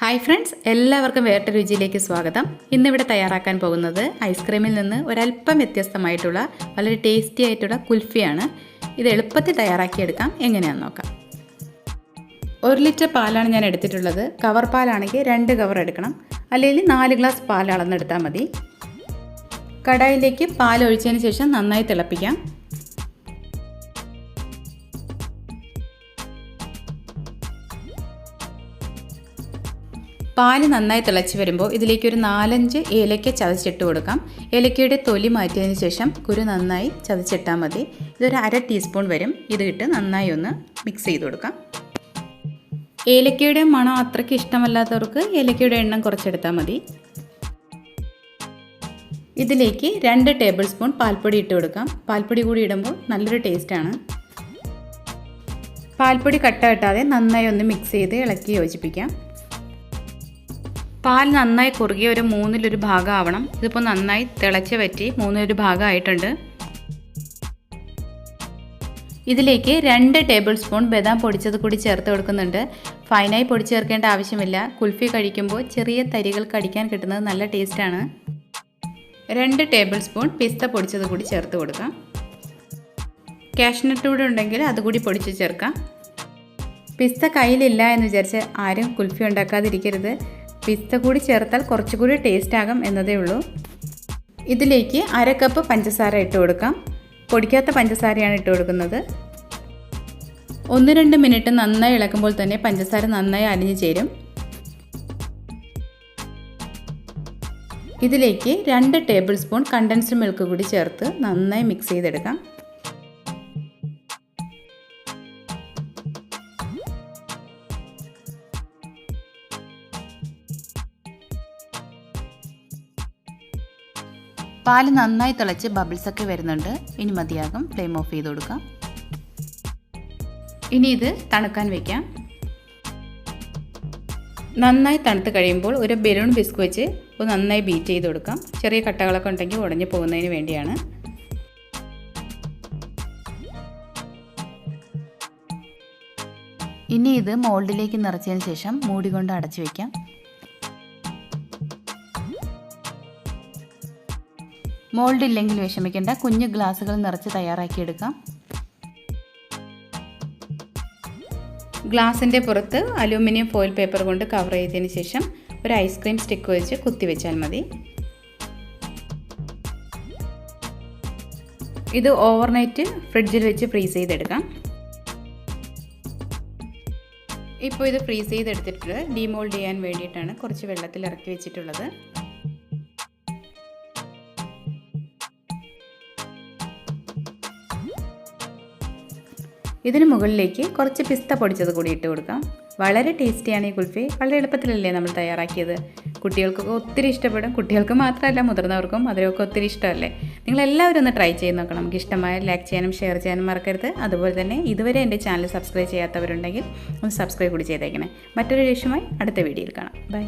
Hi friends, എല്ലാവർക്കും വേറിട്ട രുചിയിലേക്ക് സ്വാഗതം. ഇന്നിവിടെ തയ്യാറാക്കാൻ പോകുന്നത് ഐസ്ക്രീമിൽ നിന്ന് ഒരല്പം വ്യത്യസ്തമായിട്ടുള്ള വളരെ ടേസ്റ്റി ആയിട്ടുള്ള കുൽഫിയാണ്. ഇത് എളുപ്പത്തിൽ തയ്യാറാക്കിയെടുക്കാം. എങ്ങനെയാണെന്ന് നോക്കാം. 1 ലിറ്റർ പാലാണ് ഞാൻ എടുത്തിട്ടുള്ളത്. കവർ പാലാണെങ്കിൽ 2 കവർ എടുക്കണം, അല്ലെങ്കിൽ 4 ഗ്ലാസ് പാൽ അളന്നെടുത്താൽ മതി. കടായിലേക്ക് പാൽ ഒഴിച്ചതിന് ശേഷം നന്നായി തിളപ്പിക്കാം. പാല് നന്നായി തിളച്ച് വരുമ്പോൾ ഇതിലേക്ക് ഒരു 4-5 ഏലക്ക ചതച്ചിട്ട് കൊടുക്കാം. ഏലക്കയുടെ തൊലി മാറ്റിയതിന് ശേഷം കുരു നന്നായി ചതച്ചിട്ടാൽ മതി. ഇതൊരു 1/2 ടീസ്പൂൺ വരും. ഇത് ഇട്ട് നന്നായി ഒന്ന് മിക്സ് ചെയ്ത് കൊടുക്കാം. ഏലക്കയുടെ മണം അത്രയ്ക്ക് ഇഷ്ടമല്ലാത്തവർക്ക് ഏലക്കയുടെ എണ്ണം കുറച്ചെടുത്താൽ മതി. ഇതിലേക്ക് 2 ടേബിൾ സ്പൂൺ പാൽപ്പൊടി ഇട്ട് കൊടുക്കാം. പാൽപ്പൊടി കൂടി ഇടുമ്പോൾ നല്ലൊരു ടേസ്റ്റാണ്. പാൽപ്പൊടി കട്ട കെട്ടാതെ നന്നായി ഒന്ന് മിക്സ് ചെയ്ത് ഇളക്കി യോജിപ്പിക്കാം. പാൽ നന്നായി കുറുകിയ ഒരു 1/3 ഭാഗം ആവണം. ഇതിപ്പോൾ നന്നായി തിളച്ച് വറ്റി 1/3 ഭാഗം ആയിട്ടുണ്ട്. ഇതിലേക്ക് 2 ടേബിൾ സ്പൂൺ ബദാം പൊടിച്ചത് കൂടി ചേർത്ത് കൊടുക്കുന്നുണ്ട്. ഫൈനായി പൊടിച്ച് ചേർക്കേണ്ട ആവശ്യമില്ല. കുൽഫി കഴിക്കുമ്പോൾ ചെറിയ തരികൾ കടിക്കാൻ കിട്ടുന്നത് നല്ല ടേസ്റ്റാണ്. 2 ടേബിൾ സ്പൂൺ പിസ്ത പൊടിച്ചത് കൂടി ചേർത്ത് കൊടുക്കാം. കാഷ്നട്ട് കൂടെ ഉണ്ടെങ്കിൽ അതുകൂടി പൊടിച്ച് ചേർക്കാം. പിസ്ത കയ്യിലില്ല എന്ന് വിചാരിച്ച് ആരും കുൽഫി ഉണ്ടാക്കാതിരിക്കരുത്. പിസ്ത കൂടി ചേർത്താൽ കുറച്ചുകൂടി ടേസ്റ്റ് ആകും എന്നതേ ഉള്ളൂ. ഇതിലേക്ക് 1/2 കപ്പ് പഞ്ചസാര ഇട്ട് കൊടുക്കാം. പൊടിക്കാത്ത പഞ്ചസാരയാണ് ഇട്ട് കൊടുക്കുന്നത്. 1-2 മിനിറ്റ് നന്നായി ഇളക്കുമ്പോൾ തന്നെ പഞ്ചസാര നന്നായി അലിഞ്ഞു ചേരും. ഇതിലേക്ക് 2 ടേബിൾ സ്പൂൺ കണ്ടൻസ്ഡ് മിൽക്ക് കൂടി ചേർത്ത് നന്നായി മിക്സ് ചെയ്തെടുക്കാം. പാല് നന്നായി തിളച്ച് ബബിൾസൊക്കെ വരുന്നുണ്ട്. ഇനി മതിയാകും. ഫ്ലെയിം ഓഫ് ചെയ്ത് കൊടുക്കാം. ഇനി ഇത് തണുക്കാൻ വയ്ക്കാം. നന്നായി തണുത്ത് കഴിയുമ്പോൾ ഒരു ബലൂൺ ബിസ്ക് വെച്ച് നന്നായി ബീറ്റ് ചെയ്ത് കൊടുക്കാം. ചെറിയ കട്ടകളൊക്കെ ഉണ്ടെങ്കിൽ ഉടഞ്ഞു പോകുന്നതിന് വേണ്ടിയാണ്. ഇനി ഇത് മോൾഡിലേക്ക് നിറച്ചതിന് ശേഷം മൂടി കൊണ്ട് അടച്ചു വയ്ക്കാം. മോൾഡ് ഇല്ലെങ്കിൽ വിഷമിക്കേണ്ട, കുഞ്ഞു ഗ്ലാസ്സുകൾ നിറച്ച് തയ്യാറാക്കിയെടുക്കാം. ഗ്ലാസിൻ്റെ പുറത്ത് അലൂമിനിയം ഫോയിൽ പേപ്പർ കൊണ്ട് കവർ ചെയ്തതിന് ശേഷം ഒരു ഐസ്ക്രീം സ്റ്റിക്ക് വെച്ച് കുത്തിവെച്ചാൽ മതി. ഇത് ഓവർനൈറ്റ് ഫ്രിഡ്ജിൽ വെച്ച് ഫ്രീസ് ചെയ്തെടുക്കാം. ഇപ്പോൾ ഇത് ഫ്രീസ് ചെയ്തെടുത്തിട്ട് ഡീമോൾഡ് ചെയ്യാൻ വേണ്ടിയിട്ടാണ് കുറച്ച് വെള്ളത്തിൽ ഇറക്കി വെച്ചിട്ടുള്ളത്. ഇതിന് മുകളിലേക്ക് കുറച്ച് പിസ്ത പൊടിച്ചത് കൂടി ഇട്ട് കൊടുക്കാം. വളരെ ടേസ്റ്റിയാണ് ഈ കുൽഫി. വളരെ എളുപ്പത്തിലല്ലേ നമ്മൾ തയ്യാറാക്കിയത്. കുട്ടികൾക്കൊക്കെ ഒത്തിരി ഇഷ്ടപ്പെടും. കുട്ടികൾക്ക് മാത്രമല്ല, മുതിർന്നവർക്കും അതിലൊക്കെ ഒത്തിരി ഇഷ്ടമല്ലേ. നിങ്ങളെല്ലാവരും ഒന്ന് ട്രൈ ചെയ്ത് നോക്കണം. നമുക്ക് ഇഷ്ടമായ ലൈക്ക് ചെയ്യാനും ഷെയർ ചെയ്യാനും മറക്കരുത്. അതുപോലെ തന്നെ ഇതുവരെ എൻ്റെ ചാനൽ സബ്സ്ക്രൈബ് ചെയ്യാത്തവരുണ്ടെങ്കിൽ ഒന്ന് സബ്സ്ക്രൈബ് കൂടി ചെയ്തേക്കണേ. മറ്റൊരു ഡിഷുമായി അടുത്ത വീഡിയോയിൽ കാണാം. ബൈ.